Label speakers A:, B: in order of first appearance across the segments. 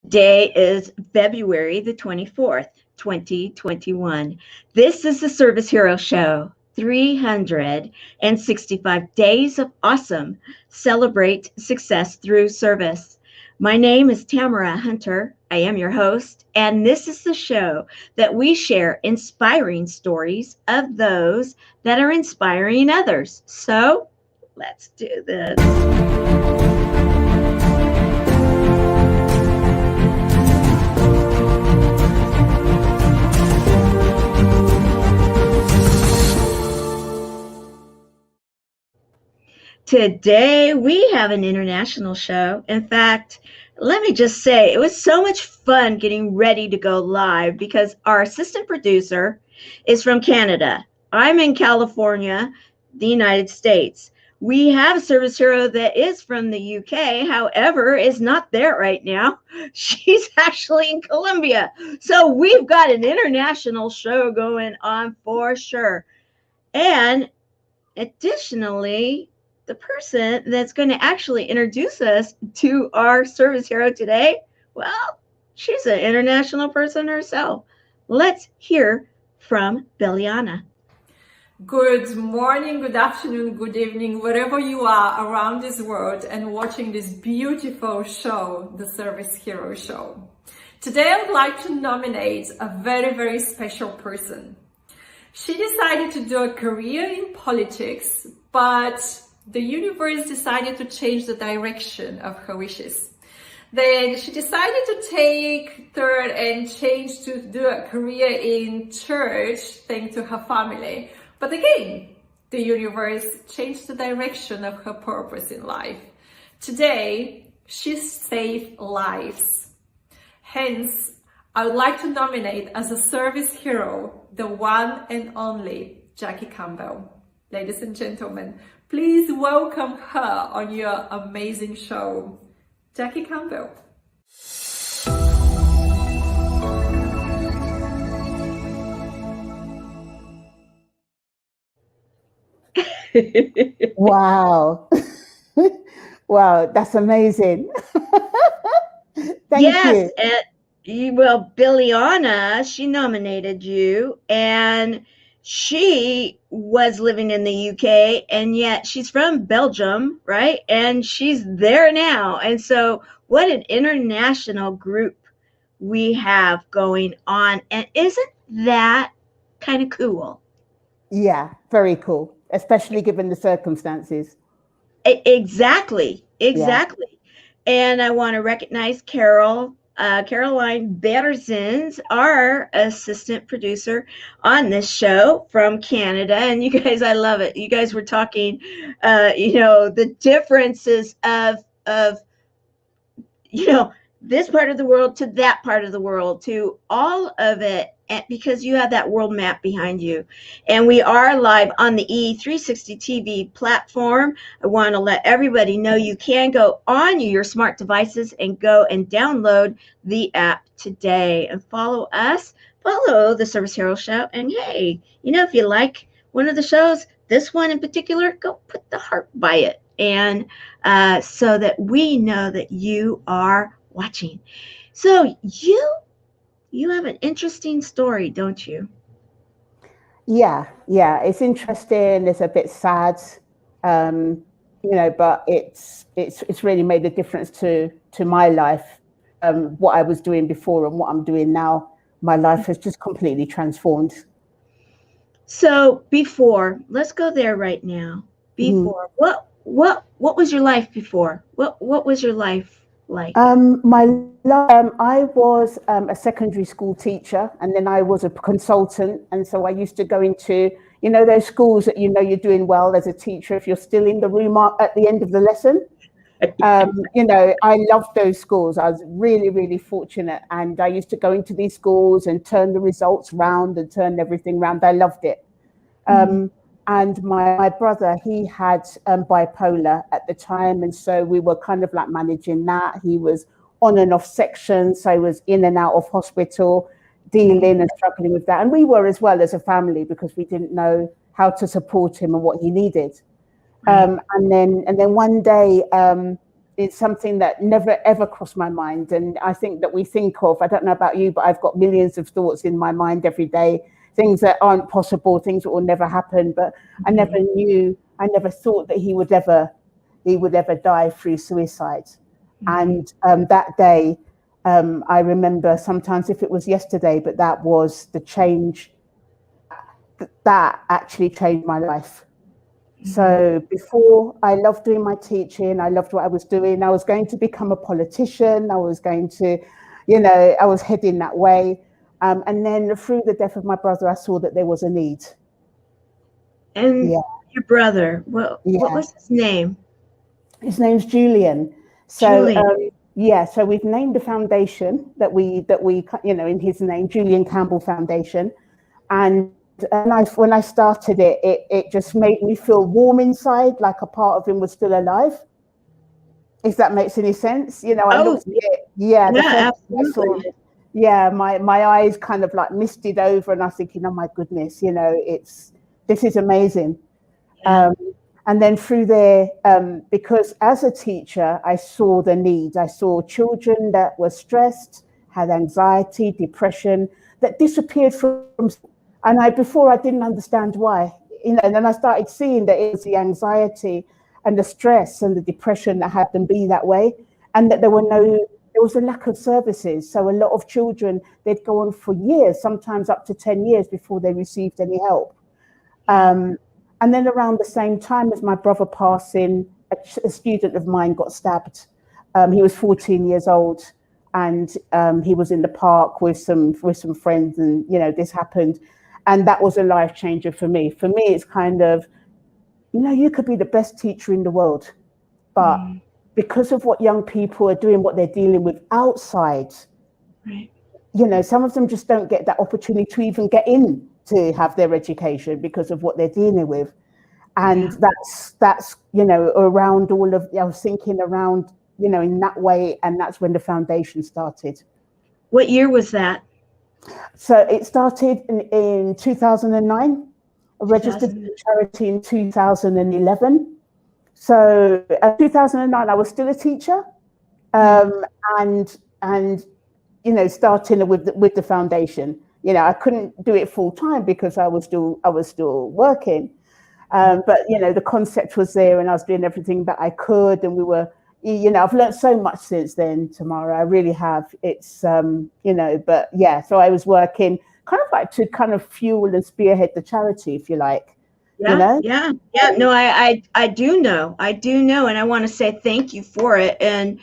A: Today is February the 24th, 2021. This is the Service Hero Show. 365 days of awesome. Celebrate success through service. My name is Tamara Hunter. I am your host, and this is the show that we share inspiring stories of those that are inspiring others. So let's do this. Today, we have an international show. In fact, let me just say, it was so much fun getting ready to go live because our assistant producer is from Canada. I'm in California, the United States. We have a service hero that is from the UK, however, is not there right now. She's actually in Colombia. So we've got an international show going on for sure. And additionally, the person that's going to actually introduce us to our service hero today, well, she's an international person herself. Let's hear from Beliana.
B: Good morning, good afternoon, good evening, wherever you are around this world and watching this beautiful show, the Service Hero Show. Today I would like to nominate a very, very special person. She decided to do a career in politics, but the universe decided to change the direction of her wishes. Then she decided to take third and change to do a career in church thanks to her family. But again, the universe changed the direction of her purpose in life. Today, she saved lives. Hence, I would like to nominate as a service hero, the one and only Jackie Campbell. Ladies and gentlemen, please welcome her on your amazing show, Jackie Campbell.
C: Wow. Wow, that's amazing. Thank you.
A: Well, Beliana, she nominated you, and she was living in the UK, and yet she's from Belgium, right? And she's there now. And so what an international group we have going on. And isn't that kind of cool?
C: Yeah, very cool, especially given the circumstances.
A: Exactly. Yeah. And I want to recognize Caroline Battersons, our assistant producer on this show from Canada. And you guys, I love it. You guys were talking, the differences of, this part of the world to that part of the world, to all of it, because you have that world map behind you. And we are live on the E360 TV platform. I want to let everybody know you can go on your smart devices and go and download the app today and follow us, follow the Service Hero Show. And hey, if you like one of the shows, this one in particular, go put the heart by it. And so that we know that you are watching. So you have an interesting story, don't you?
C: Yeah, it's interesting. It's a bit sad, but it's really made a difference to my life. What I was doing before and what I'm doing now, my life has just completely transformed.
A: So before, let's go there right now. Before, what was your life before? What was your life like?
C: I was a secondary school teacher, and then I was a consultant, and so I used to go into those schools that you're doing well as a teacher if you're still in the room at the end of the lesson. I loved those schools. I was really, really fortunate, and I used to go into these schools and turn the results round and turn everything round. I loved it. And my brother, he had bipolar at the time. And so we were kind of like managing that. He was on and off sections. So he was in and out of hospital, dealing and struggling with that. And we were as well as a family, because we didn't know how to support him and what he needed. And then one day it's something that never ever crossed my mind. And I think that we think of, I don't know about you, but I've got millions of thoughts in my mind every day, things that aren't possible, things that will never happen. But I never knew, I never thought that he would ever die through suicide. And that day, I remember, sometimes if it was yesterday, but that was the change that actually changed my life. So before, I loved doing my teaching, I loved what I was doing. I was going to become a politician. I was going to, I was heading that way. And then through the death of my brother, I saw that there was a need.
A: And your brother, what was his name?
C: His name's Julian. So so we've named the foundation that we in his name, Julian Campbell Foundation. And when I started it, it just made me feel warm inside, like a part of him was still alive. If that makes any sense, I looked at it. Yeah, absolutely. My eyes kind of like misted over, and I was thinking, oh my goodness, this is amazing. And then through there, because as a teacher, I saw the need. I saw children that were stressed, had anxiety, depression, that disappeared from. And before I didn't understand why, and then I started seeing that it was the anxiety and the stress and the depression that had them be that way, and that there was a lack of services. So a lot of children, they'd go on for years, sometimes up to 10 years before they received any help. And then around the same time as my brother passing, a student of mine got stabbed. He was 14 years old, and he was in the park with some friends, and this happened. And that was a life changer for me. For me, it's kind of, you could be the best teacher in the world, but because of what young people are doing, what they're dealing with outside, some of them just don't get that opportunity to even get in to have their education because of what they're dealing with. And that's around all of, I was thinking around, in that way, and that's when the foundation started.
A: What year was that?
C: So it started in 2009. I registered the charity in 2011. So 2009, I was still a teacher, and starting with the foundation. I couldn't do it full time because I was still working, but the concept was there, and I was doing everything that I could, and we were. I've learned so much since then, Tamara. I really have. It's, so I was working kind of like to kind of fuel and spearhead the charity, if you like.
A: No, I do know. And I want to say thank you for it. And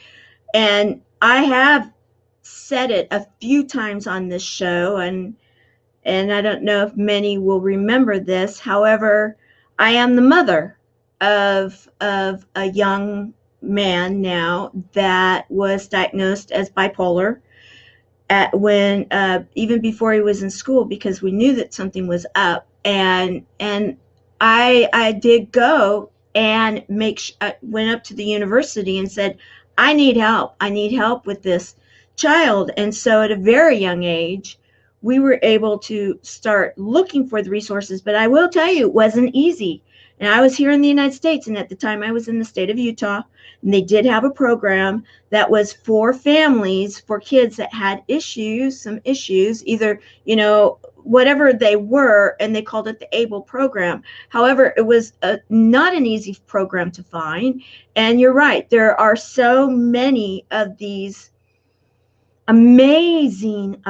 A: I have said it a few times on this show, and I don't know if many will remember this. However, I am the mother of a young man now that was diagnosed as bipolar when even before he was in school, because we knew that something was up, and I did go and went up to the university and said, I need help with this child. And so at a very young age, we were able to start looking for the resources. But I will tell you, it wasn't easy. And I was here in the United States, and at the time I was in the state of Utah, and they did have a program that was for families, for kids that had some issues, either, whatever they were, and they called it the ABLE program. However, it was not an easy program to find. And you're right, there are so many of these amazing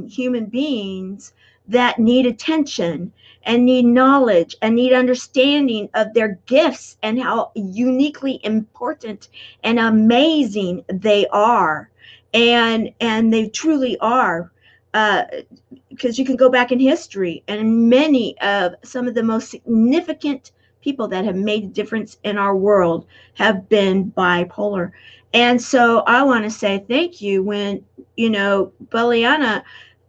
A: human beings that need attention and need knowledge and need understanding of their gifts and how uniquely important and amazing they are. And they truly are, because you can go back in history, and many of some of the most significant people that have made a difference in our world have been bipolar. And so I want to say thank you. When, Beliana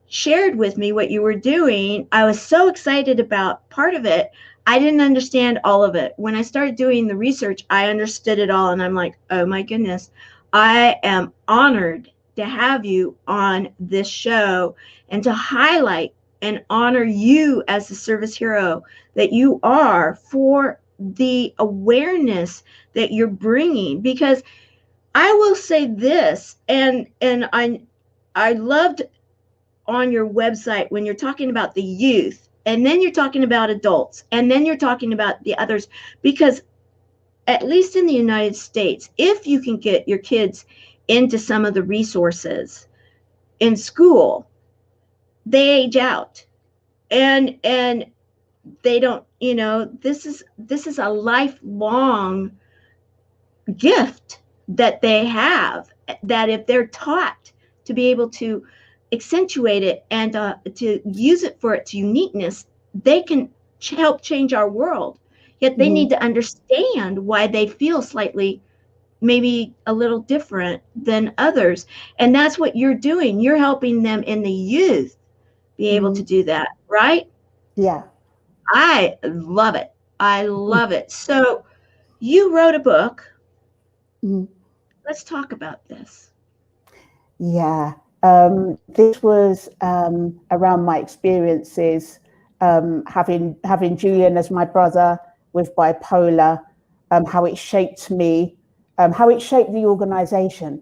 A: shared with me what you were doing, I was so excited about part of it. I didn't understand all of it. When I started doing the research, I understood it all. And I'm like, oh my goodness, I am honored to have you on this show and to highlight and honor you as the service hero that you are for the awareness that you're bringing. Because I will say this, and I loved on your website when you're talking about the youth, and then you're talking about adults, and then you're talking about the others, because at least in the United States, if you can get your kids into some of the resources in school, they age out, and they don't, this is a lifelong gift that they have, that if they're taught to be able to accentuate it and to use it for its uniqueness, they can help change our world. Yet they need to understand why they feel slightly, maybe a little different than others. And that's what you're doing. You're helping them in the youth be able to do that, right?
C: Yeah.
A: I love it. I love it. So you wrote a book. Let's talk about this.
C: Yeah. This was around my experiences having Julian as my brother with bipolar, how it shaped me, how it shaped the organization.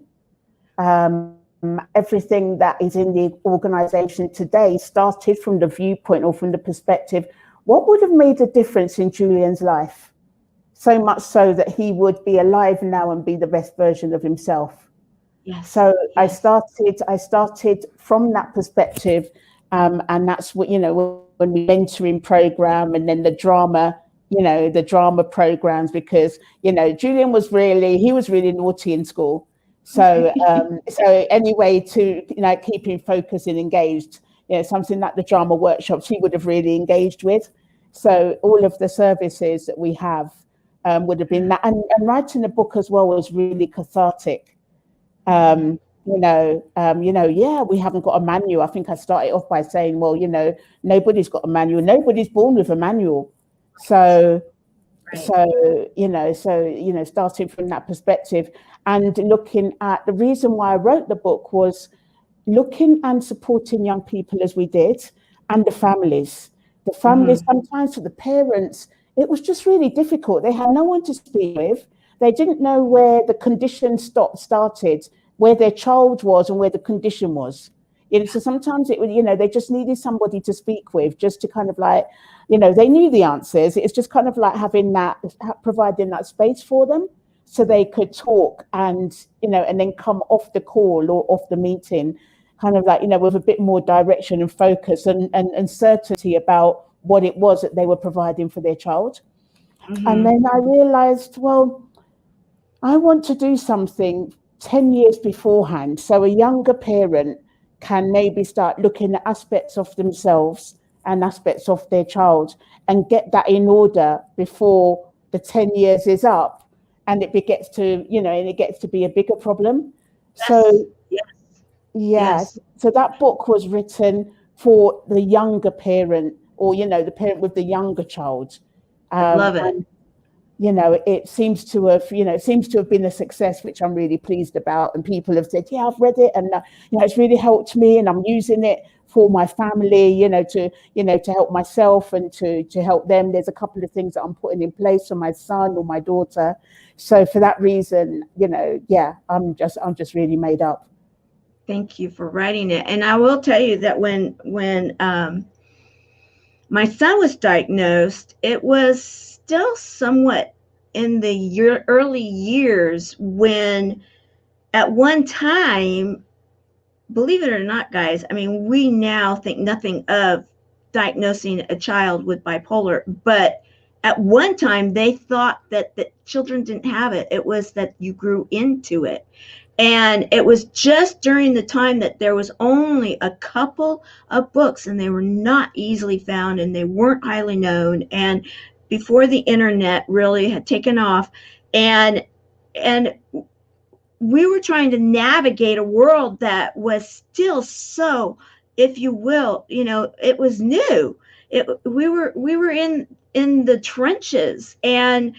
C: Everything that is in the organization today started from the viewpoint or from the perspective, what would have made a difference in Julian's life? So much so that he would be alive now and be the best version of himself.
A: Yes.
C: So yes. I started from that perspective, and that's what, when we mentoring program, and then the drama programs, because Julian was really naughty in school. So so anyway, to keep him focused and engaged, something that the drama workshops he would have really engaged with. So all of the services that we have would have been that, and writing a book as well was really cathartic. Yeah, we haven't got a manual. I think I started off by saying, well, nobody's got a manual. Nobody's born with a manual. So, right. Starting from that perspective and looking at the reason why I wrote the book was looking and supporting young people as we did, and the families. The families, sometimes for the parents, it was just really difficult. They had no one to speak with. They didn't know where the condition started, where their child was and where the condition was. So sometimes it would, they just needed somebody to speak with, just to kind of they knew the answers. It's just kind of like providing that space for them so they could talk and then come off the call or off the meeting, kind of with a bit more direction and focus and certainty about what it was that they were providing for their child. And then I realized, well, I want to do something 10 years beforehand, so a younger parent can maybe start looking at aspects of themselves and aspects of their child and get that in order before the 10 years is up and it gets to be a bigger problem.
A: Yes.
C: So
A: Yes.
C: So that book was written for the younger parent, or the parent with the younger child.
A: I love it.
C: And, it seems to have been a success, which I'm really pleased about. And people have said, yeah, I've read it, and it's really helped me, and I'm using it for my family, to help myself and to help them. There's a couple of things that I'm putting in place for my son or my daughter. So for that reason, I'm just really made up.
A: Thank you for writing it. And I will tell you that when my son was diagnosed, it was still somewhat in the early years when at one time, believe it or not, guys, I mean, we now think nothing of diagnosing a child with bipolar, but at one time they thought that children didn't have it. It was that you grew into it. And it was just during the time that there was only a couple of books, and they were not easily found, and they weren't highly known, and before the internet really had taken off, and we were trying to navigate a world that was still so, if you will, it was new. We were in the trenches, and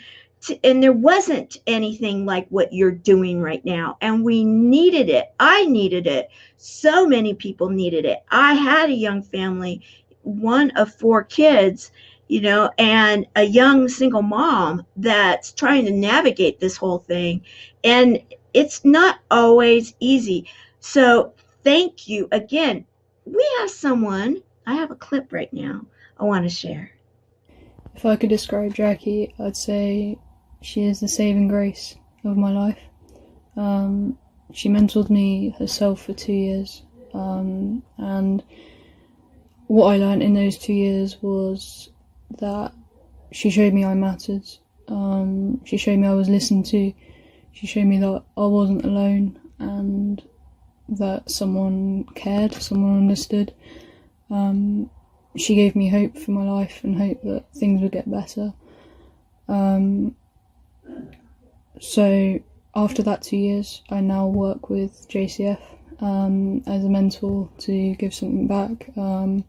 A: there wasn't anything like what you're doing right now. And we needed it. I needed it. So many people needed it. I had a young family, one of 4 kids, and a young single mom that's trying to navigate this whole thing. And it's not always easy. So thank you again. We have someone, I have a clip right now I want to share.
D: If I could describe Jackie, I'd say she is the saving grace of my life. She mentored me herself for 2 years, and what I learned in those 2 years was that she showed me I mattered. She showed me I was listened to. She showed me that I wasn't alone and that someone cared, someone understood. She gave me hope for my life and hope that things would get better. So after that 2 years, I now work with JCF as a mentor to give something back. And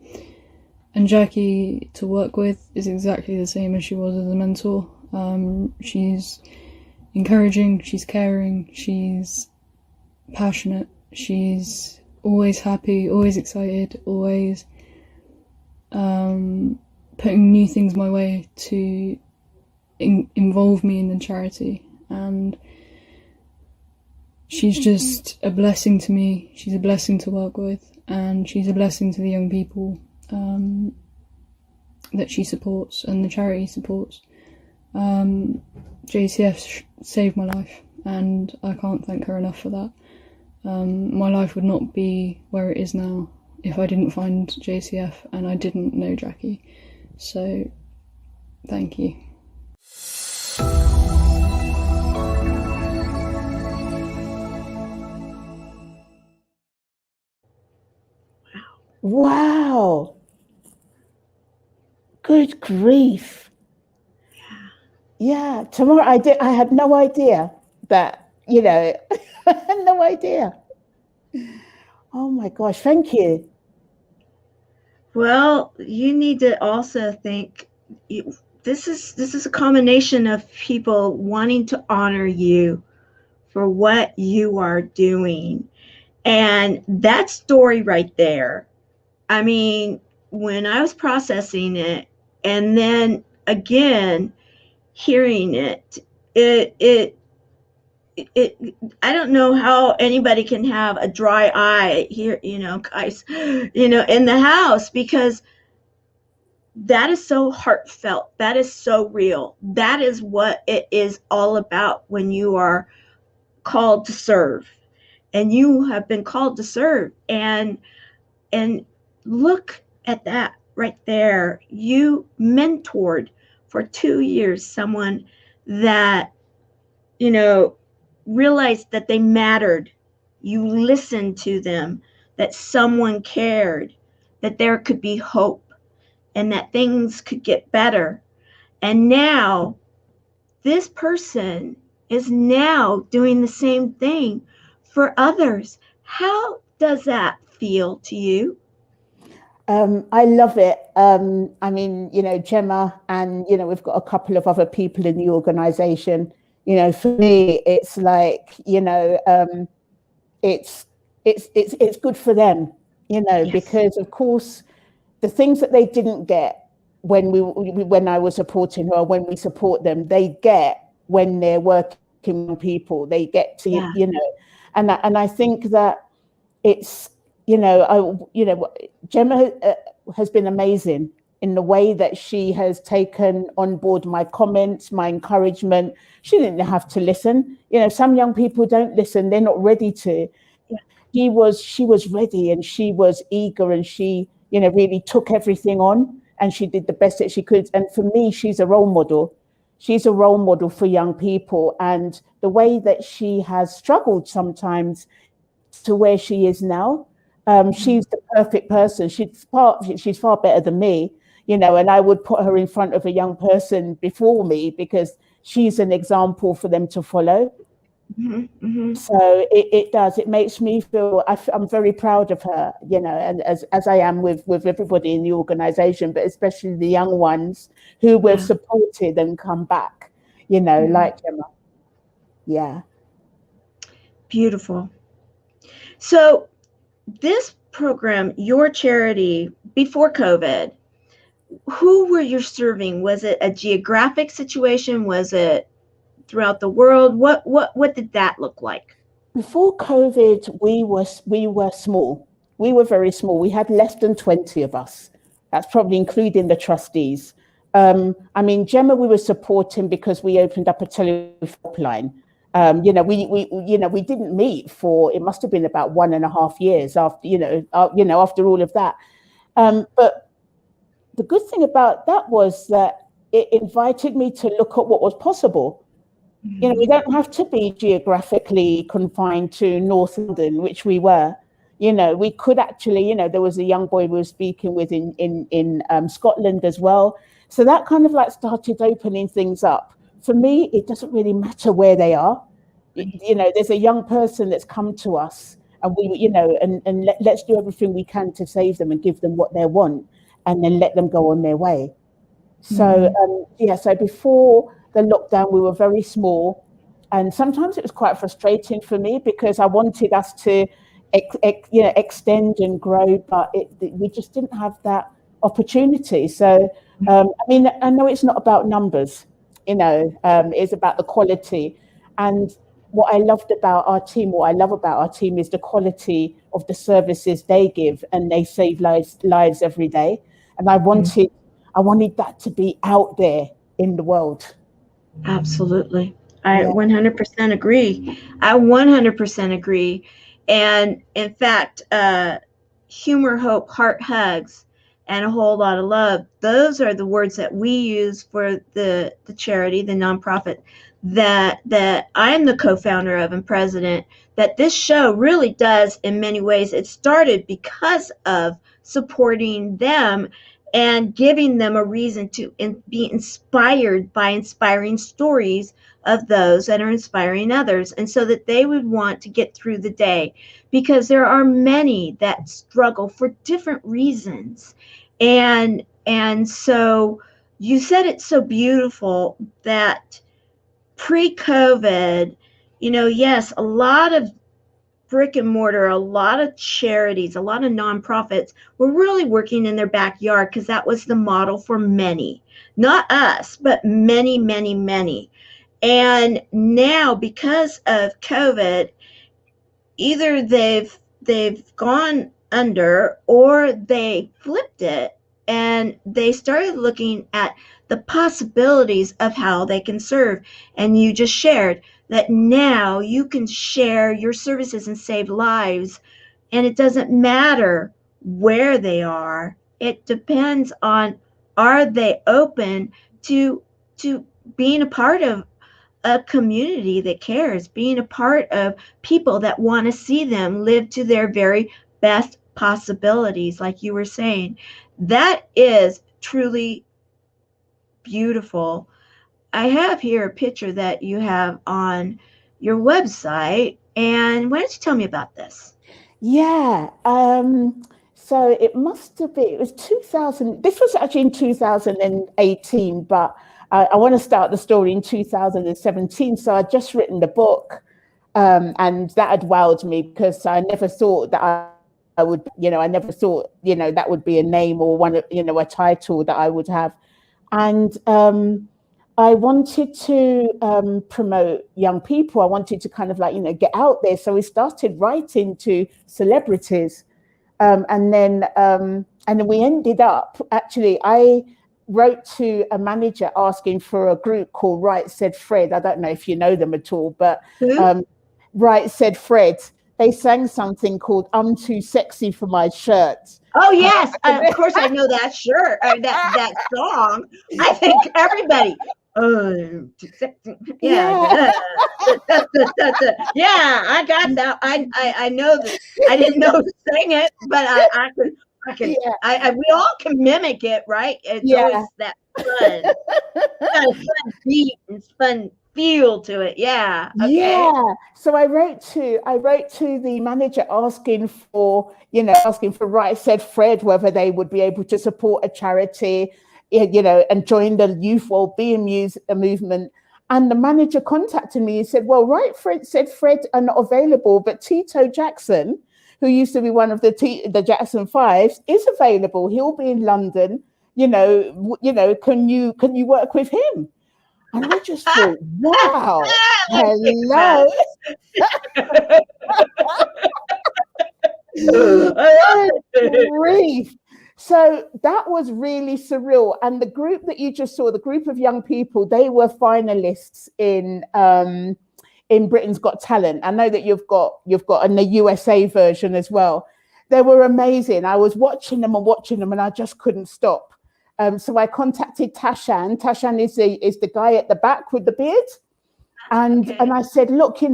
D: Jackie to work with is exactly the same as she was as a mentor. She's encouraging, she's caring, she's passionate, she's always happy, always excited, always putting new things my way to involve me in the charity. And she's just a blessing to me. She's a blessing to work with, and she's a blessing to the young people that she supports and the charity supports. JCF saved my life, and I can't thank her enough for that. My life would not be where it is now if I didn't find JCF and I didn't know Jackie. So, thank you.
C: Wow. Good grief. Yeah, Tamara, I had no idea that, I had no idea. Oh my gosh, thank you.
A: Well, you need to also think this is a combination of people wanting to honor you for what you are doing. And that story right there, I mean, when I was processing it and then again hearing it, I don't know how anybody can have a dry eye here, guys, in the house, because that is so heartfelt. That is so real. That is what it is all about when you are called to serve, and you have been called to serve. And look at that right there. You mentored for 2 years someone that, realized that they mattered. You listened to them, that someone cared, that there could be hope, and that things could get better. And now this person is now doing the same thing for others. How does that feel to you?
C: I love it. I mean, Gemma, and we've got a couple of other people in the organization. For me, it's like, it's good for them,
A: Yes.
C: because of course the things that they didn't get when I was supporting her, when we support them, they get when they're working with people. They get to,
A: Yeah.
C: And I think that it's, Gemma has been amazing in the way that she has taken on board my comments, my encouragement. She didn't have to listen. Some young people don't listen. They're not ready to. Yeah. She was ready, and she was eager, and she, really took everything on, and she did the best that she could. And for me, she's a role model. She's a role model for young people. And the way that she has struggled sometimes to where she is now, she's the perfect person. She's far better than me, and I would put her in front of a young person before me because she's an example for them to follow.
A: Mm-hmm, mm-hmm.
C: So it makes me feel, I'm very proud of her, and as I am with everybody in the organization, but especially the young ones who we've supported and come back, like Gemma. Yeah.
A: Beautiful. So this program, your charity, before COVID, who were you serving? Was it a geographic situation? Was it throughout the world? What did that look like?
C: Before COVID, we were small. We were very small. We had less than 20 of us. That's probably including the trustees. I mean, Gemma, we were supporting because we opened up a telephone line. We didn't meet for, it must have been about 1.5 years after all of that. But the good thing about that was that it invited me to look at what was possible. We don't have to be geographically confined to North London, which we were. We could actually, there was a young boy we were speaking with in Scotland as well. So that kind of like started opening things up. For me, it doesn't really matter where they are. There's a young person that's come to us, and let's do everything we can to save them and give them what they want, and then let them go on their way. So so before the lockdown, we were very small, and sometimes it was quite frustrating for me because I wanted us to extend and grow, but we just didn't have that opportunity. So I mean, I know it's not about numbers, it's about the quality. And what I loved about our team, what I love about our team, is the quality of the services they give, and they save lives every day. And I wanted that to be out there in the world.
A: Absolutely. I 100% agree. I 100% agree. And in fact, humor, hope, heart hugs, and a whole lot of love. Those are the words that we use for the charity, the nonprofit that I'm the co-founder of and president, that this show really does in many ways. It started because of supporting them and giving them a reason to be inspired by inspiring stories of those that are inspiring others, and so that they would want to get through the day, because there are many that struggle for different reasons. And so you said it so beautiful that pre-COVID, yes, a lot of brick and mortar, a lot of charities, a lot of nonprofits were really working in their backyard because that was the model for many, not us, but many, many, many. And now, because of COVID, either they've gone under, or they flipped it and they started looking at the possibilities of how they can serve. And you just shared that now you can share your services and save lives, and it doesn't matter where they are. It depends on, are they open to being a part of a community that cares, being a part of people that want to see them live to their very best possibilities, like you were saying. That is truly beautiful. I have here a picture that you have on your website, and why don't you tell me about this?
C: Yeah. So it must have been, it was 2000, this was actually in 2018, but I want to start the story in 2017. So I'd just written the book, and that had wowed me, because I never thought that I would, I never thought, that would be a name or a title that I would have. And I wanted to promote young people. I wanted to kind of get out there. So we started writing to celebrities. And then we ended up, actually, I wrote to a manager asking for a group called Right Said Fred. I don't know if you know them at all, but Right Said Fred. They sang something called "I'm Too Sexy for My Shirt."
A: Oh yes, of course I know that shirt, or that song. I think everybody. Yeah. Yeah, I got that. I know that. I didn't know who sang it, but I can. We all can mimic it, right? It's always that fun beat and fun feel to it. Yeah. Okay.
C: Yeah. So I wrote to the manager asking for Right Said Fred, whether they would be able to support a charity, and join the youth wellbeing movement. And the manager contacted me and said, well, Right Said Fred are not available, but Tito Jackson, who used to be one of the Jackson Fives, is available. He'll be in London. can you work with him? And I just thought, wow, hello. Grief. So that was really surreal. And the group that you just saw, the group of young people, they were finalists in Britain's Got Talent. I know that you've got in the USA version as well. They were amazing. I was watching them and I just couldn't stop. So I contacted Tashan. Tashan is the guy at the back with the beard. And I said, look, we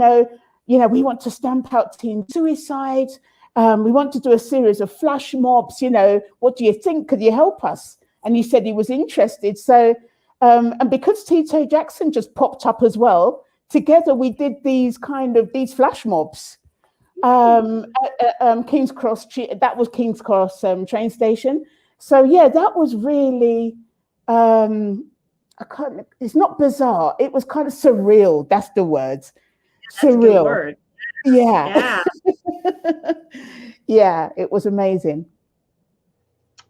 C: want to stamp out teen suicide. We want to do a series of flash mobs. What do you think? Could you help us? And he said he was interested. So, and because Tito Jackson just popped up as well, together we did these flash mobs. At King's Cross, that was King's Cross train station. So yeah, that was really, it's not bizarre. It was kind of surreal. That's the word.
A: That's surreal. A good word.
C: Yeah. Yeah, it was amazing.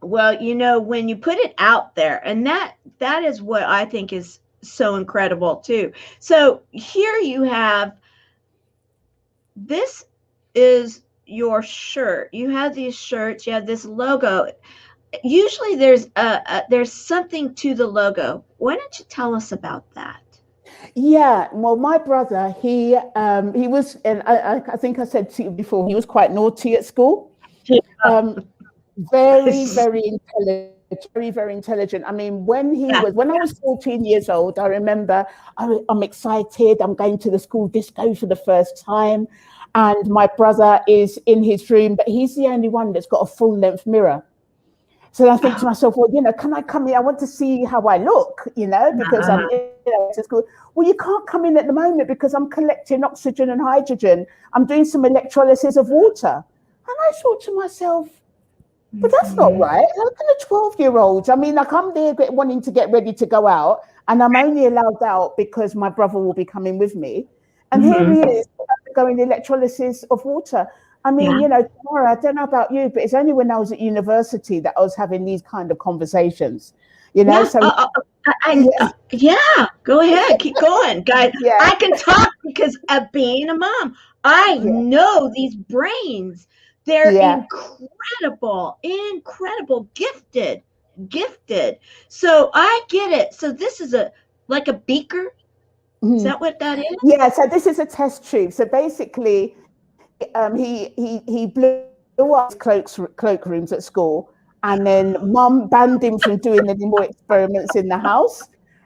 A: Well, when you put it out there, and that is what I think is so incredible too. So here you have, this is your shirt. You have these shirts, you have this logo. Usually there's something to the logo. Why don't you tell us about that?
C: Yeah, well, my brother, he was, and I think I said to you before, he was quite naughty at school. Very, very intelligent, very, very intelligent. I mean, when I was 14 years old, I remember I'm excited. I'm going to the school disco for the first time. And my brother is in his room, but he's the only one that's got a full length mirror. So I think to myself, well, can I come in? I want to see how I look, because I'm to school. Well, you can't come in at the moment because I'm collecting oxygen and hydrogen. I'm doing some electrolysis of water. And I thought to myself, but that's not right. How can a 12-year-old? I mean, like, I'm there wanting to get ready to go out, and I'm only allowed out because my brother will be coming with me. And here he is going electrolysis of water. I mean, Tamara, I don't know about you, but it's only when I was at university that I was having these kind of conversations,
A: Yeah,
C: So
A: go ahead, keep going, guys. Yeah. I can talk because of being a mom. I know these brains. They're incredible, gifted. So I get it. So this is like a beaker. Is that what that is?
C: Yeah. So this is a test tube. So basically, he blew up his cloakrooms at school, and then Mum banned him from doing any more experiments in the house.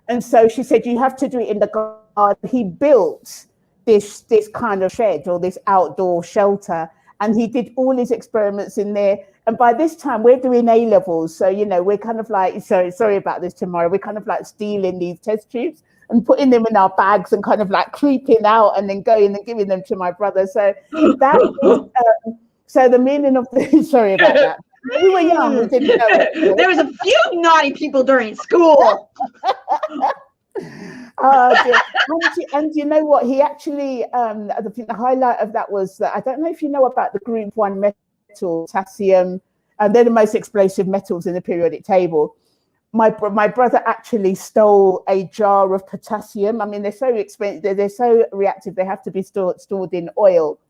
C: And so she said, you have to do it in the garden. He built this kind of shed, or this outdoor shelter, and he did all his experiments in there. And by this time we're doing A-levels. So, we're kind of like, sorry about this, Tamara. We're kind of like stealing these test tubes and putting them in our bags and kind of like creeping out and then going and giving them to my brother. So that is, so the meaning of the, sorry about that. We were young, we didn't know it.
A: There was a few naughty people during school.
C: And you know what? He actually, the highlight of that was that, I don't know if you know about the group 1 metal, potassium, and they're the most explosive metals in the periodic table. My brother actually stole a jar of potassium. I mean, they're so expensive, they're so reactive, they have to be stored in oil.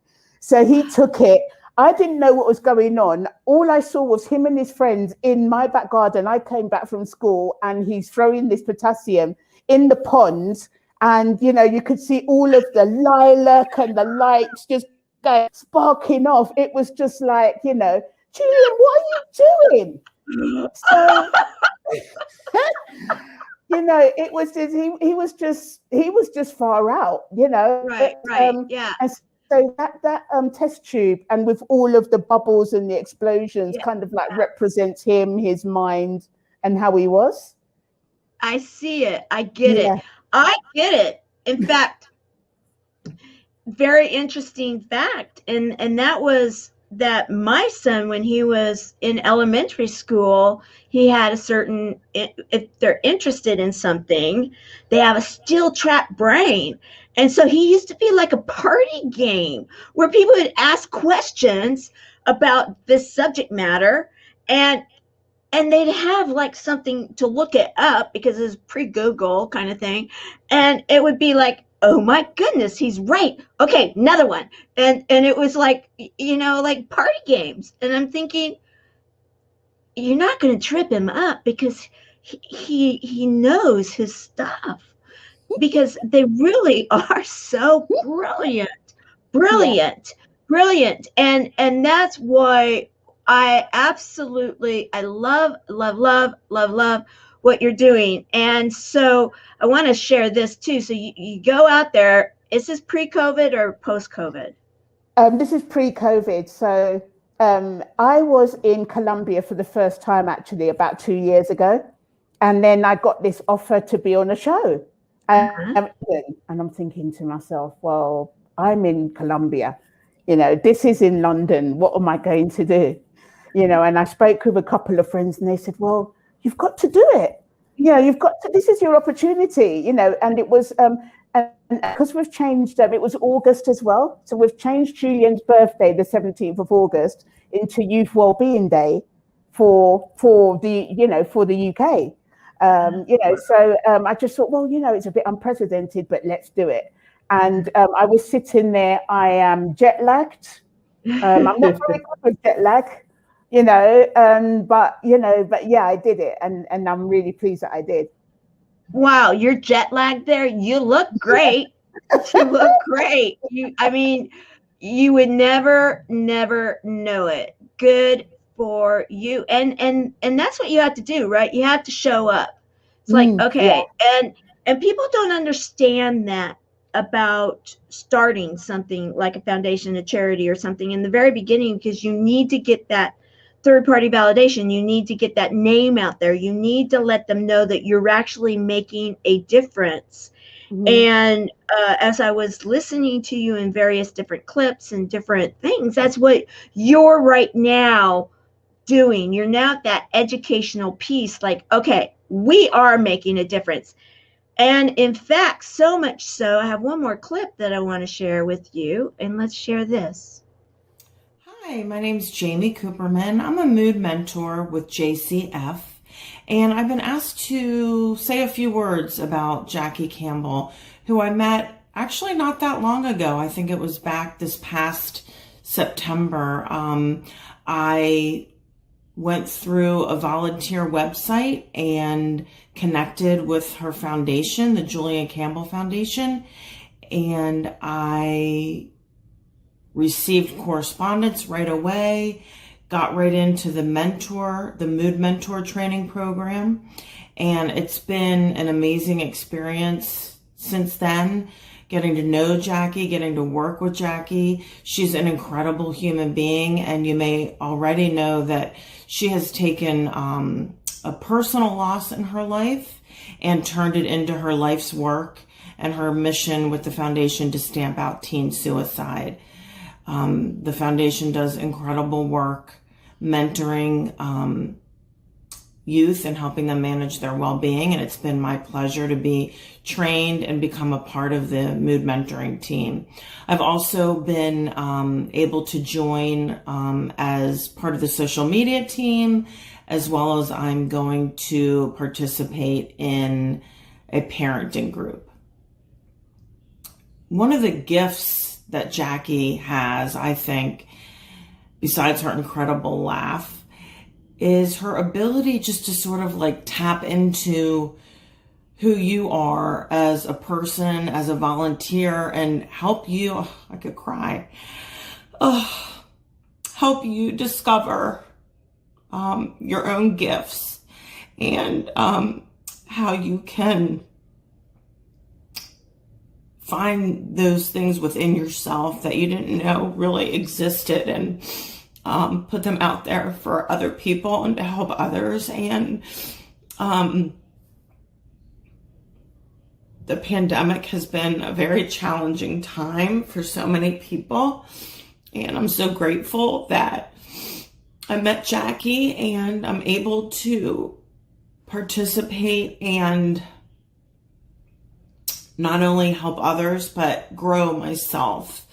C: So he took it. I didn't know what was going on. All I saw was him and his friends in my back garden. I came back from school and he's throwing this potassium in the pond. And, you could see all of the lilac and the lights just sparking off. It was just like, Julian, what are you doing? So, it was just, he was just far out,
A: Right. Yeah.
C: And so that test tube, and with all of the bubbles and the explosions, kind of like represents him, his mind, and how he was.
A: I see it. I get it. I get it. In fact, very interesting fact, and that was that my son, when he was in elementary school, he had a certain, if they're interested in something, they have a steel trap brain. And so he used to be like a party game where people would ask questions about this subject matter, and and they'd have like something to look it up because it's pre-Google kind of thing. And it would be like, oh my goodness, he's right. Okay, another one. And it was like, like party games. And I'm thinking, you're not going to trip him up because he knows his stuff, because they really are so brilliant, brilliant. And that's why I love what you're doing. And so I want to share this too. So you go out there. Is this pre-COVID or post-COVID?
C: This is pre-COVID. So I was in Colombia for the first time, actually, about 2 years ago. And then I got this offer to be on a show. And I'm thinking to myself, well, I'm in Colombia. This is in London. What am I going to do? And I spoke with a couple of friends and they said, well, you've got to do it. You've got to, this is your opportunity, and it was, and because we've changed, it was August as well. So we've changed Julian's birthday, the 17th of August, into Youth Wellbeing Day for the UK. So I just thought, well, it's a bit unprecedented, but let's do it. And I was sitting there, I am jet lagged. I'm not very good with jet lag, but yeah, I did it. And I'm really pleased that I did.
A: Wow, you're jet lagged there. You look great. You look great. You would never know it. Good for you. And that's what you have to do, right? You have to show up. It's like, okay. Yeah. And people don't understand that about starting something like a foundation, a charity or something in the very beginning, because you need to get that third-party validation. You need to get that name out there. You need to let them know that you're actually making a difference. Mm-hmm. And as I was listening to you in various different clips and different things, that's what you're right now doing. You're now at that educational piece, like, okay, we are making a difference. And in fact, so much so, I have one more clip that I want to share with you, and let's share this.
E: Hi, my name's Jamie Cooperman. I'm a mood mentor with JCF, and I've been asked to say a few words about Jackie Campbell, who I met actually not that long ago. I think it was back this past September. I went through a volunteer website and connected with her foundation, the Julian Campbell Foundation, and I received correspondence right away, got right into the mood mentor training program, and it's been an amazing experience since then, getting to know Jackie, getting to work with Jackie. She's an incredible human being, and you may already know that she has taken a personal loss in her life and turned it into her life's work and her mission with the foundation to stamp out teen suicide. The foundation does incredible work mentoring youth and helping them manage their well-being, and it's been my pleasure to be trained and become a part of the mood mentoring team. I've also been able to join as part of the social media team, as well as I'm going to participate in a parenting group. One of the gifts that Jackie has, I think, besides her incredible laugh, is her ability just to sort of like tap into who you are as a person, as a volunteer, and help you, I could cry, help you discover your own gifts and how you can find those things within yourself that you didn't know really existed, and put them out there for other people and to help others. And the pandemic has been a very challenging time for so many people, and I'm so grateful that I met Jackie and I'm able to participate and not only help others but grow myself,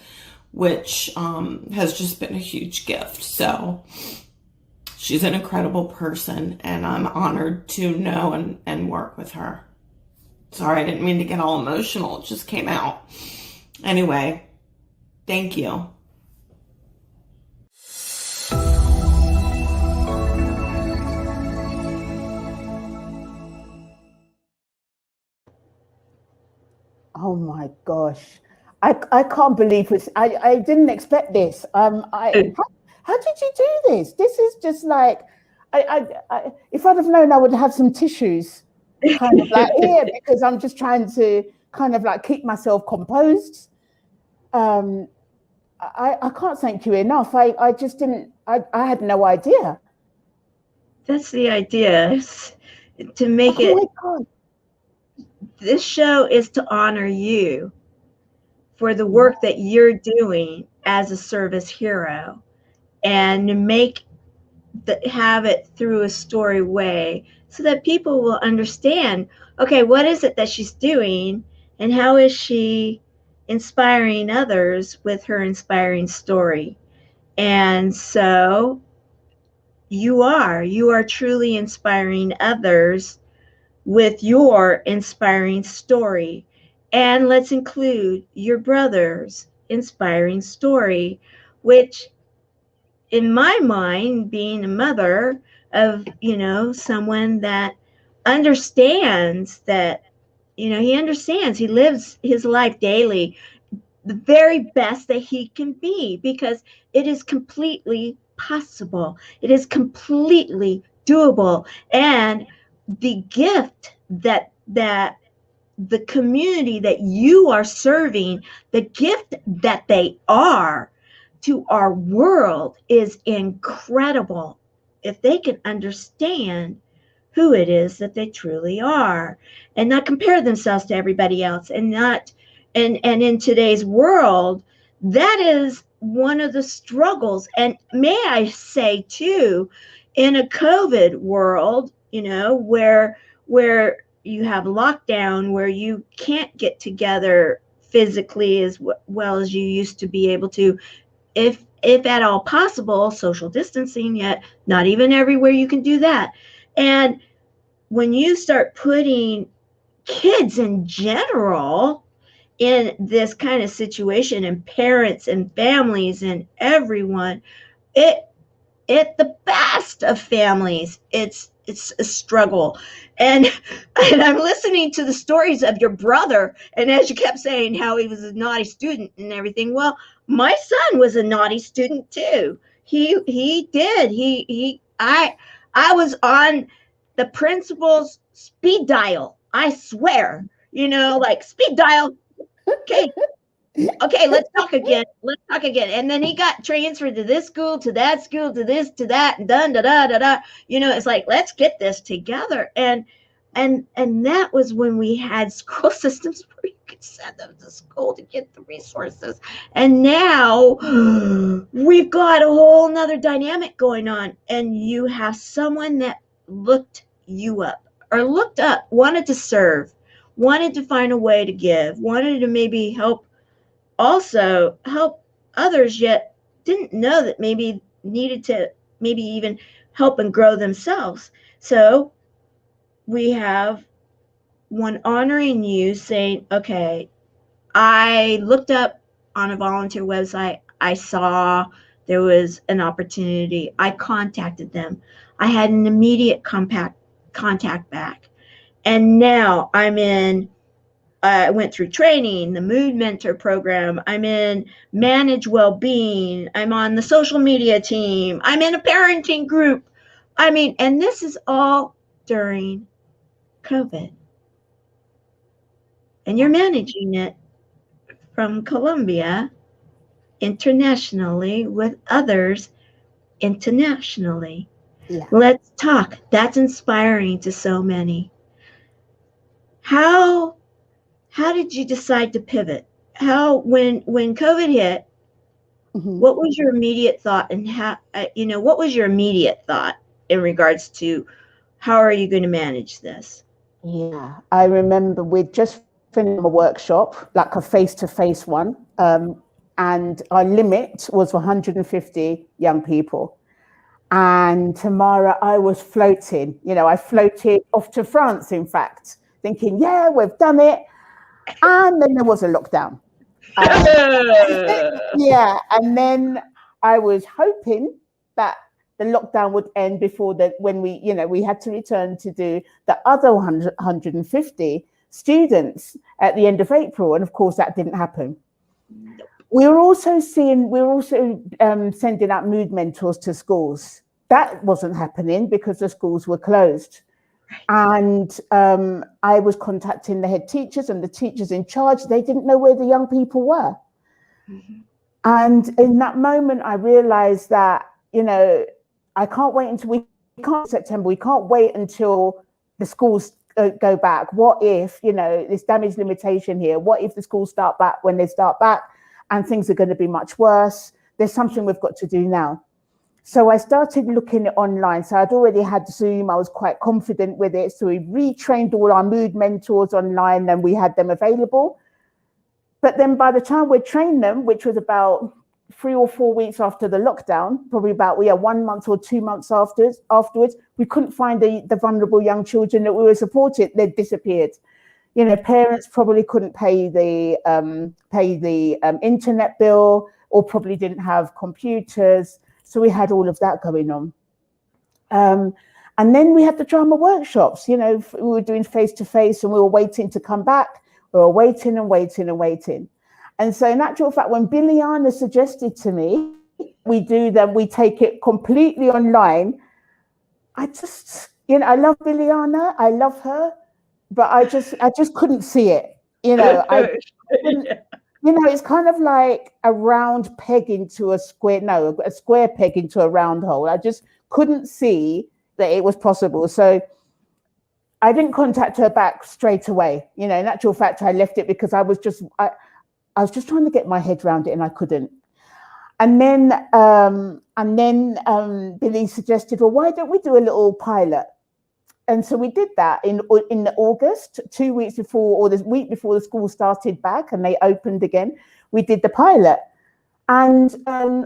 E: which has just been a huge gift. So she's an incredible person, and I'm honored to know and work with her. Sorry, I didn't mean to get all emotional. It just came out. Anyway, thank you.
C: Oh my gosh. I can't believe this. I didn't expect this. How did you do this? This is just like, if I'd have known, I would have some tissues kind of like here, because I'm just trying to kind of like keep myself composed. I can't thank you enough. I just didn't, I had no idea.
A: That's the idea, to make it.
C: Oh my God.
A: This show is to honor you for the work that you're doing as a service hero, and to have it through a story way so that people will understand, okay, what is it that she's doing and how is she inspiring others with her inspiring story. And so you are truly inspiring others with your inspiring story. And let's include your brother's inspiring story, which in my mind, being a mother of, someone that understands that, he understands, he lives his life daily the very best that he can be, because it is completely possible. It is completely doable. And the gift that the community that you are serving, the gift that they are to our world is incredible. If they can understand who it is that they truly are and not compare themselves to everybody else, and in today's world, that is one of the struggles. And may I say too, in a COVID world, where you have lockdown, where you can't get together physically as well as you used to be able to, if at all possible, social distancing, yet not even everywhere you can do that. And when you start putting kids in general in this kind of situation, and parents and families and everyone, it the best of families, it's a struggle. And I'm listening to the stories of your brother, and as you kept saying how he was a naughty student and everything, well, my son was a naughty student too. He did. I was on the principal's speed dial, I swear, like speed dial. Okay, let's talk again. And then he got transferred to this school, to that school, to this, to that, and done, da, da, da, da. It's like, let's get this together. And that was when we had school systems where you could send them to school to get the resources. And now we've got a whole nother dynamic going on. And you have someone that looked you up, or looked up, wanted to serve, wanted to find a way to give, wanted to maybe help others, yet didn't know that maybe needed to maybe even help and grow themselves. So we have one honoring you, saying, okay, I looked up on a volunteer website, I saw there was an opportunity, I contacted them, I had an immediate contact back, and now I went through training, the Mood Mentor program. I'm in Manage Wellbeing. I'm on the social media team. I'm in a parenting group. And this is all during COVID. And you're managing it from Colombia internationally with others internationally.
C: Yeah.
A: Let's talk. That's inspiring to so many. How did you decide to pivot? When COVID hit, what was your immediate thought, and what was your immediate thought in regards to how are you going to manage this?
C: Yeah, I remember we'd just finished a workshop, like a face-to-face one, and our limit was 150 young people. And Tamara, I was floating, I floated off to France, in fact, thinking, yeah, we've done it. And then there was a lockdown. Yeah. And then I was hoping that the lockdown would end before when we had to return to do the other 150 students at the end of April. And of course, that didn't happen. We were also sending out mood mentors to schools. That wasn't happening because the schools were closed. And I was contacting the head teachers and the teachers in charge. They didn't know where the young people were. Mm-hmm. And in that moment, I realized that, I can't wait until September. We can't wait until the schools go back. What if, this damage limitation here, what if the schools start back when they start back and things are going to be much worse? There's something we've got to do now. So I started looking at online. So I'd already had Zoom. I was quite confident with it. So we retrained all our mood mentors online and we had them available. But then by the time we trained them, which was about 3 or 4 weeks after the lockdown, probably about 1 month or 2 months afterwards, we couldn't find the vulnerable young children that we were supporting. They'd disappeared. Parents probably couldn't pay the internet bill or probably didn't have computers. So we had all of that going on. And then we had the drama workshops. We were doing face-to-face and we were waiting to come back. We were waiting and waiting and waiting. And so in actual fact, when Billiana suggested to me, we take it completely online, I just, I love Billiana, I love her, but I just couldn't see it. It's kind of like a round peg into a square, a square peg into a round hole. I just couldn't see that it was possible. So I didn't contact her back straight away. In actual fact, I left it because I was just trying to get my head around it and I couldn't. And then Billy suggested, well, why don't we do a little pilot? And so we did that in August, 2 weeks before, or the week before the school started back and they opened again. We did the pilot, and I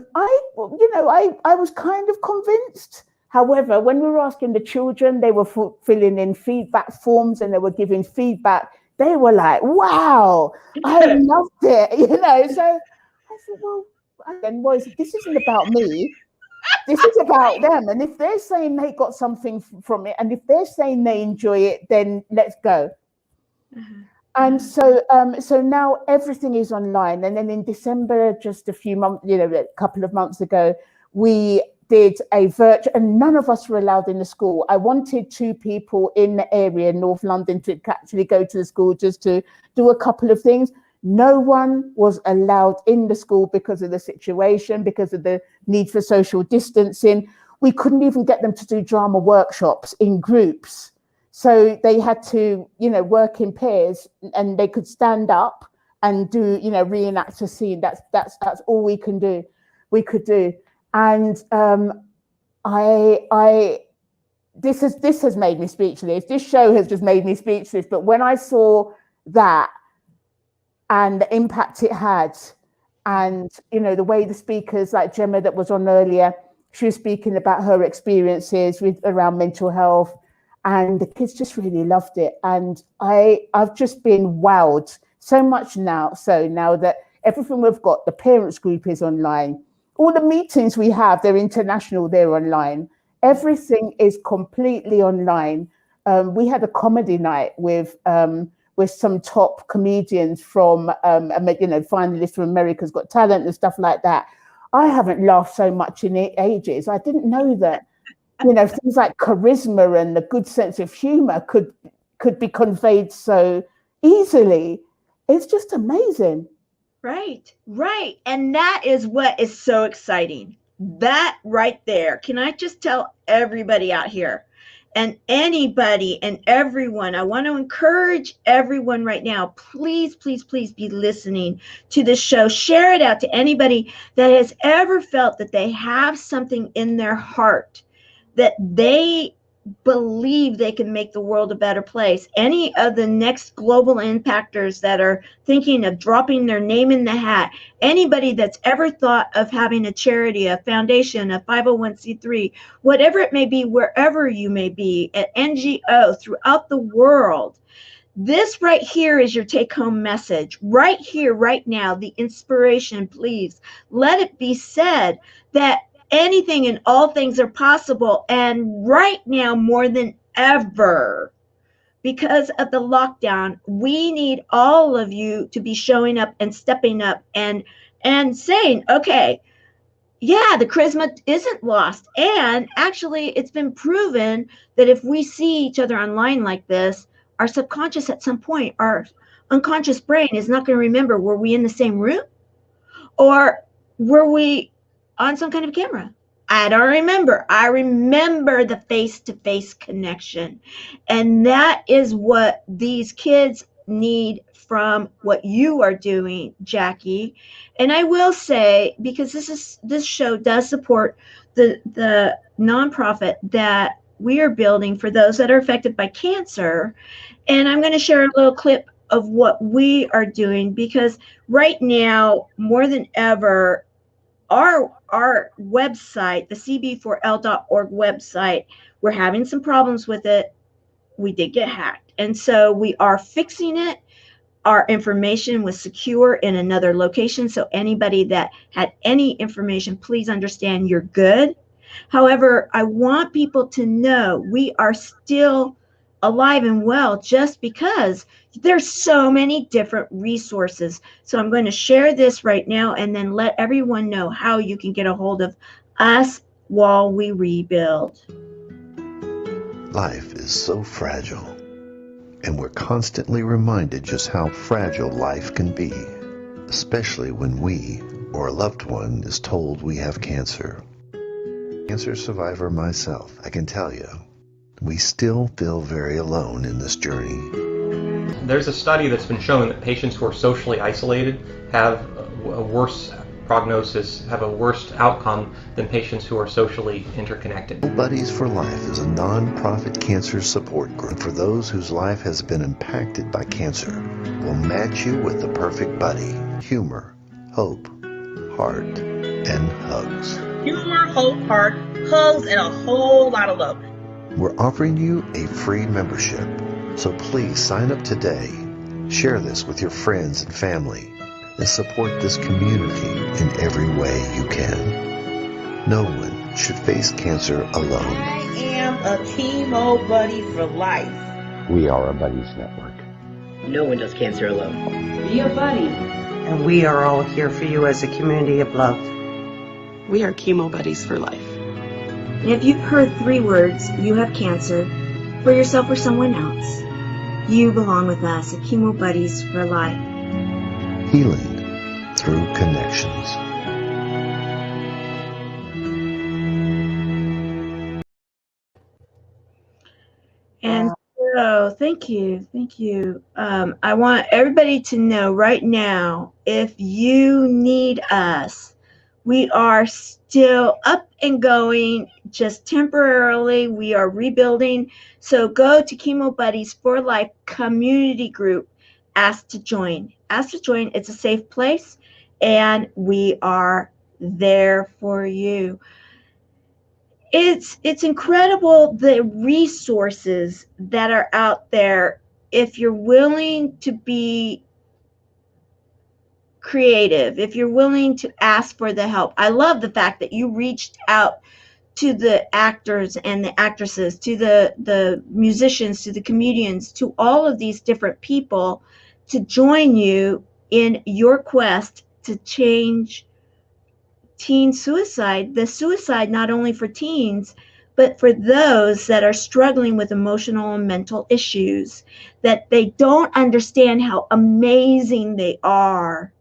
C: was kind of convinced. However, when we were asking the children, they were filling in feedback forms and they were giving feedback. They were like, "Wow, I loved it," So I said, "Well, this isn't about me. This is about them. And if they're saying they got something from it, and if they're saying they enjoy it, then let's go." Mm-hmm. And so now everything is online. And then in December, just a couple of months ago, we did a virtual, and none of us were allowed in the school. I wanted 2 people in the area, North London, to actually go to the school just to do a couple of things. No one was allowed in the school because of the situation, because of the need for social distancing. We couldn't even get them to do drama workshops in groups. So they had to, work in pairs, and they could stand up and do, reenact a scene. That's all we could do. And this has made me speechless. This show has just made me speechless. But when I saw that, and the impact it had, and the way the speakers like Gemma that was on earlier, she was speaking about her experiences around mental health, and the kids just really loved it. And I've just been wowed so much now that everything we've got, the parents group is online, all the meetings we have, they're international, they're online, everything is completely online. We had a comedy night with some top comedians from, finalists from America's Got Talent and stuff like that. I haven't laughed so much in ages. I didn't know that, things like charisma and the good sense of humor could be conveyed so easily. It's just amazing.
A: Right. And that is what is so exciting. That right there. Can I just tell everybody out here, and anybody and everyone, I want to encourage everyone right now, please be listening to this show. Share it out to anybody that has ever felt that they have something in their heart that they believe they can make the world a better place. Any of the next global impactors that are thinking of dropping their name in the hat, anybody that's ever thought of having a charity, a foundation, a 501c3, whatever it may be, wherever you may be, an NGO throughout the world, this right here is your take-home message. Right here, right now, the inspiration, please. Let it be said that anything and all things are possible. And right now, more than ever, because of the lockdown, we need all of you to be showing up and stepping up and saying, okay, yeah, the charisma isn't lost. And actually, it's been proven that if we see each other online like this, our subconscious at some point, our unconscious brain is not going to remember, were we in the same room? Or were we on some kind of camera? I don't remember. I remember the face-to-face connection. And that is what these kids need from what you are doing, Jackie. And I will say, because this show does support the nonprofit that we are building for those that are affected by cancer. And I'm going to share a little clip of what we are doing, because right now, more than ever, our website, the cb4l.org website, we're having some problems with it. We did get hacked. And so we are fixing it. Our information was secure in another location. So anybody that had any information, please understand you're good. However, I want people to know we are still alive and well, just because there's so many different resources. So I'm going to share this right now and then let everyone know how you can get a hold of us while we rebuild.
F: Life is so fragile, and we're constantly reminded just how fragile life can be, especially when we or a loved one is told we have cancer. Cancer survivor myself, I can tell you, we still feel very alone in this journey.
G: There's a study that's been showing that patients who are socially isolated have a worse prognosis, have a worse outcome than patients who are socially interconnected.
F: Buddies for Life is a non-profit cancer support group for those whose life has been impacted by cancer. We'll match you with the perfect buddy. Humor, hope, heart, and hugs.
H: Humor, hope, heart, hugs, and a whole lot of love.
F: We're offering you a free membership, so please sign up today. Share this with your friends and family, and support this community in every way you can. No one should face cancer alone.
H: I am a chemo buddy for life.
I: We are a buddies network.
J: No one does cancer alone.
K: Be a buddy.
L: And we are all here for you as a community of love.
M: We are chemo buddies for life.
A: And if you've heard 3 words, you have cancer, for yourself or someone else, you belong with us at Chemo Buddies for Life.
F: Healing through connections.
A: And so, thank you. I want everybody to know right now, if you need us, we are still up and going, just temporarily. We are rebuilding. So go to Chemo Buddies for Life community group. Ask to join. It's a safe place, and we are there for you. It's incredible, the resources that are out there if you're willing to be creative, if you're willing to ask for the help. I love the fact that you reached out to the actors and the actresses, to the musicians, to the comedians, to all of these different people to join you in your quest to change teen suicide, the suicide not only for teens, but for those that are struggling with emotional and mental issues, that they don't understand how amazing they are.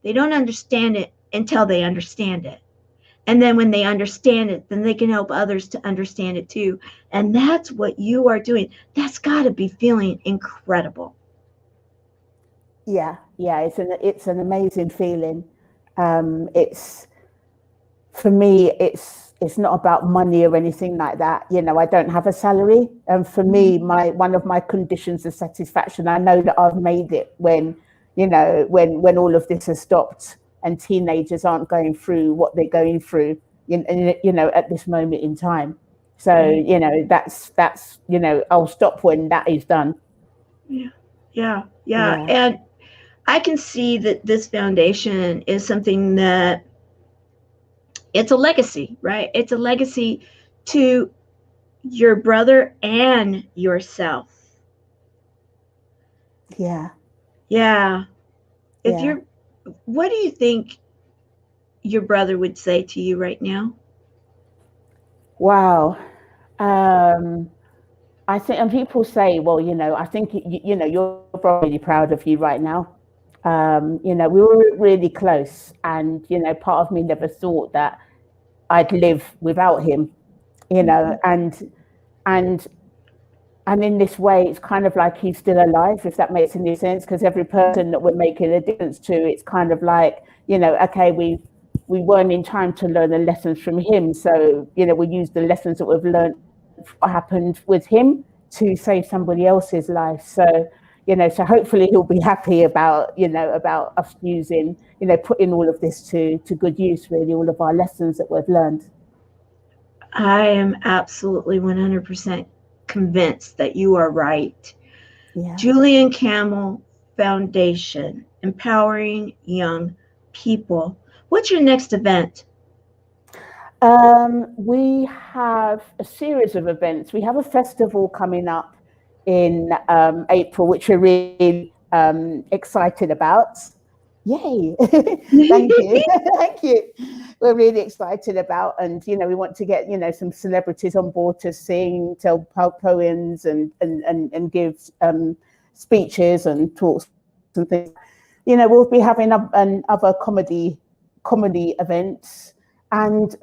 A: They don't understand it until they understand it. And then when they understand it, then they can help others to understand it too. And that's what you are doing. That's got to be feeling incredible.
C: Yeah, it's an amazing feeling. It's, for me, it's it's not about money or anything like that. You know, I don't have a salary. And for me, one of my conditions of satisfaction, I know that I've made it when, you know, when all of this has stopped and teenagers aren't going through what they're going through, you know, at this moment in time. So, you know, that's, you know, I'll stop when that is done.
A: Yeah. And I can see that this foundation is something that it's a legacy, right? It's a legacy to your brother and yourself.
C: Yeah.
A: What do you think your brother would say to you right now?
C: Wow. I think, and people say, well, you know, I think, you know, you're probably really proud of you right now. You know, we were really close, and, you know, part of me never thought that I'd live without him, you know, and in this way, it's kind of like he's still alive, if that makes any sense, because every person that we're making a difference to, it's kind of like, you know, okay, we weren't in time to learn the lessons from him. So, you know, we use the lessons that we've learned, what happened with him, to save somebody else's life. So, you know, so hopefully he'll be happy about, you know, about us using, you know, putting all of this to good use, really, all of our lessons that we've learned.
A: I am absolutely 100% convinced that you are right.
C: Yeah.
A: Julian Campbell Foundation, empowering young people. What's your next event?
C: We have a series of events. We have a festival coming up in April, which we're really excited about. Yay. Thank you. Thank you. We're really excited about, and, you know, we want to get, you know, some celebrities on board to sing, tell poems and give speeches and talks and things. You know, we'll be having other comedy events. And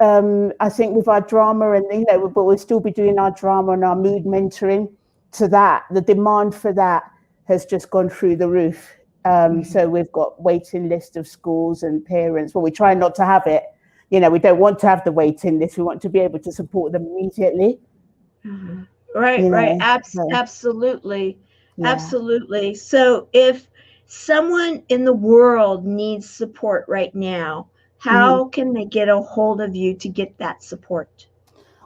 C: I think with our drama, and, you know, but we'll still be doing our drama and our mood mentoring. To that, the demand for that has just gone through the roof. So we've got waiting list of schools and parents. Well, we try not to have it. You know, we don't want to have the waiting list. We want to be able to support them immediately.
A: Right,
C: You know,
A: right. Absolutely. So if someone in the world needs support right now, how can they get a hold of you to get that support?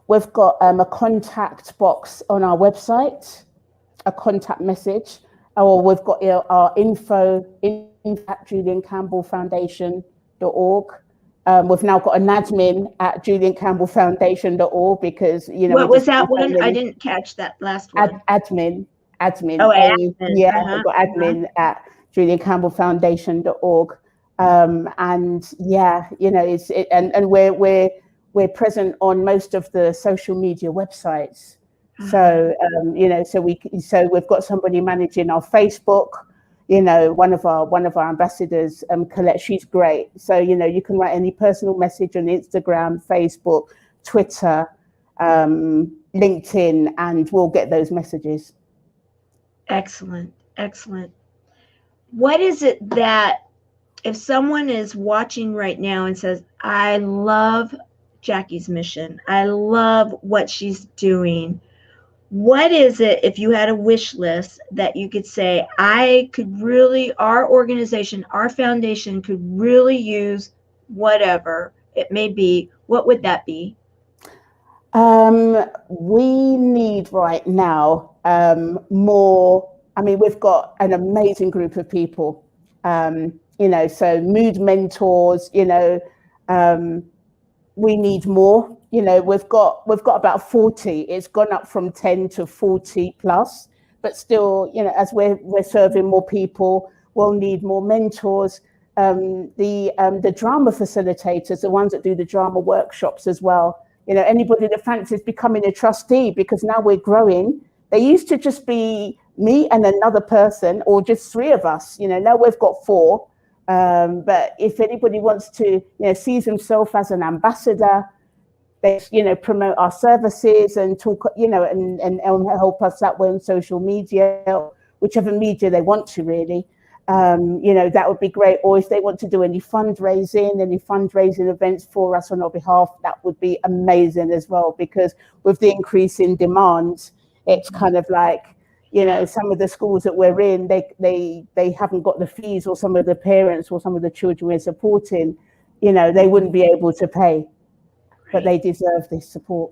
C: We've got a contact box on our website, a contact message, or we've got our info at juliancampbellfoundation.org. We've now got an admin at juliancampbellfoundation.org, because, you know.
A: What was that one? I didn't catch that last one.
C: Admin.
A: Oh, admin.
C: Yeah, we've got admin at juliancampbellfoundation.org. And yeah, you know, and we're present on most of the social media websites. So, you know, so we've got somebody managing our Facebook, you know, one of our ambassadors, Colette, she's great. So, you know, you can write any personal message on Instagram, Facebook, Twitter, LinkedIn, and we'll get those messages.
A: Excellent. What is it that, if someone is watching right now and says, I love Jackie's mission, I love what she's doing, what is it, if you had a wish list, that you could say, our organization, our foundation could really use whatever it may be, what would that be?
C: We need right now more. I mean, we've got an amazing group of people, you know, so mood mentors, you know, we need more. You know, we've got about 40. It's gone up from 10 to 40 plus, but still, you know, as we're serving more people, we'll need more mentors. The drama facilitators, the ones that do the drama workshops as well. You know, anybody that fancies becoming a trustee, because now we're growing. They used to just be me and another person, or just 3 of us. You know, now we've got 4. But if anybody wants to, you know, sees himself as an ambassador, they, you know, promote our services and talk, you know, and help us that way on social media, whichever media they want to, really. That would be great. Or if they want to do any fundraising events for us on our behalf, that would be amazing as well, because with the increase in demand, it's kind of like, some of the schools that we're in, they haven't got the fees, or some of the parents or some of the children we're supporting, they wouldn't be able to pay, but they deserve this support.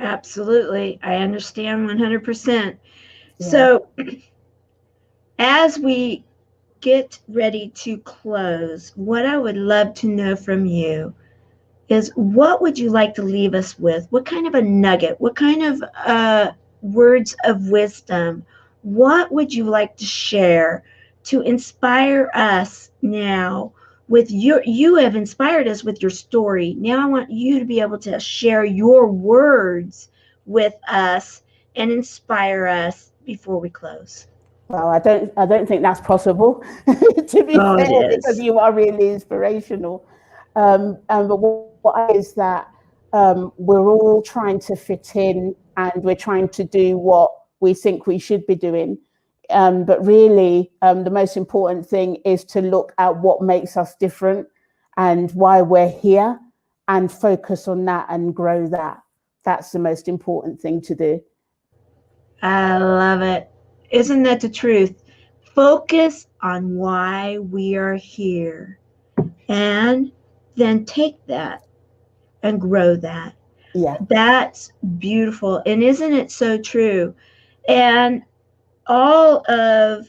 A: Absolutely. I understand 100%. Yeah. So as we get ready to close, what I would love to know from you is, what would you like to leave us with? What kind of a nugget? What kind of words of wisdom? What would you like to share to inspire us now? You have inspired us with your story. Now I want you to be able to share your words with us and inspire us before we close.
C: Well, I don't think that's possible, to be fair, because you are really inspirational. But what is that we're all trying to fit in, and we're trying to do what we think we should be doing. But really, the most important thing is to look at what makes us different and why we're here, and focus on that and grow that. That's the most important thing to do.
A: I love it. Isn't that the truth? Focus on why we are here, and then take that and grow that.
C: Yeah.
A: That's beautiful. And isn't it so true? And all of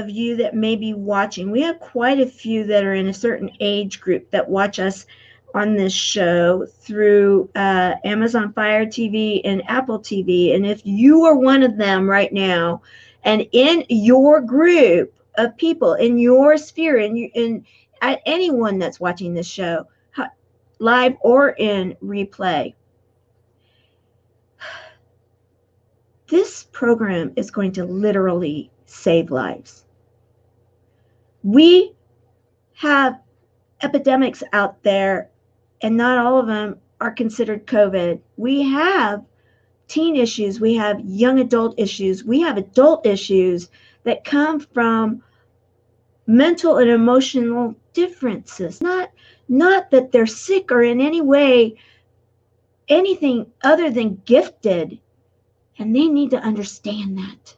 A: you that may be watching, we have quite a few that are in a certain age group that watch us on this show through Amazon Fire TV and Apple TV. And if you are one of them right now, and in your group of people, in your sphere, in anyone that's watching this show, live or in replay, this program is going to literally save lives. We have epidemics out there, and not all of them are considered COVID. We have teen issues, we have young adult issues, we have adult issues that come from mental and emotional differences. Not that they're sick or in any way anything other than gifted, and they need to understand that.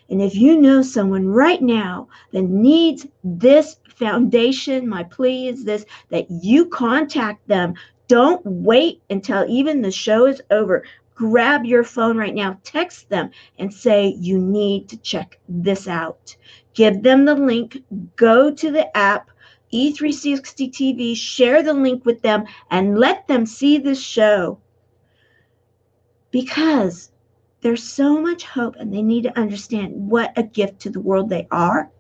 A: And if you know someone right now that needs this foundation, my plea is this, that you contact them. Don't wait until even the show is over. Grab your phone right now, text them and say, you need to check this out. Give them the link, go to the app, E360 TV, share the link with them, and let them see this show. Because there's so much hope, and they need to understand what a gift to the world they are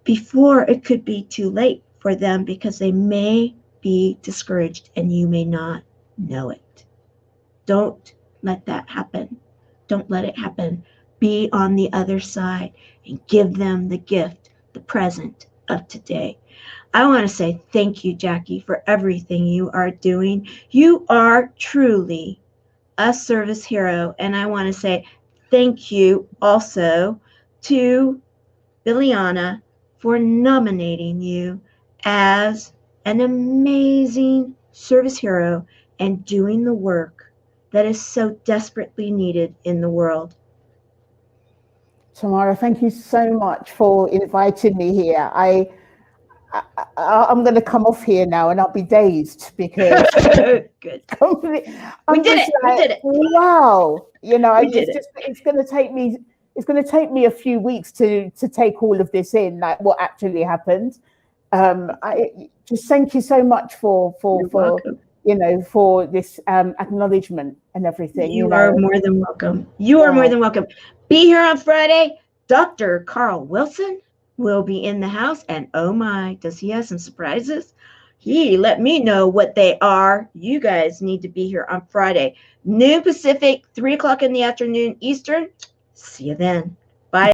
A: before it could be too late for them, because they may be discouraged and you may not know it. Don't let that happen. Don't let it happen. Be on the other side and give them the gift, the present of today. I want to say thank you, Jackie, for everything you are doing. You are truly a service hero, and I want to say thank you also to Liliana for nominating you as an amazing service hero and doing the work that is so desperately needed in the world.
C: Tamara, thank you so much for inviting me here. I'm going to come off here now and I'll be dazed, because
A: good.
C: We did it. Wow. It's going to take me a few weeks to take all of this in, like what actually happened. I just thank you so much for this acknowledgement and everything.
A: You are more than welcome. You are more than welcome. Be here on Friday. Dr. Carl Wilson will be in the house, and oh my, does he have some surprises? He let me know what they are. You guys need to be here on Friday, noon Pacific, 3 o'clock in the afternoon Eastern. See you then.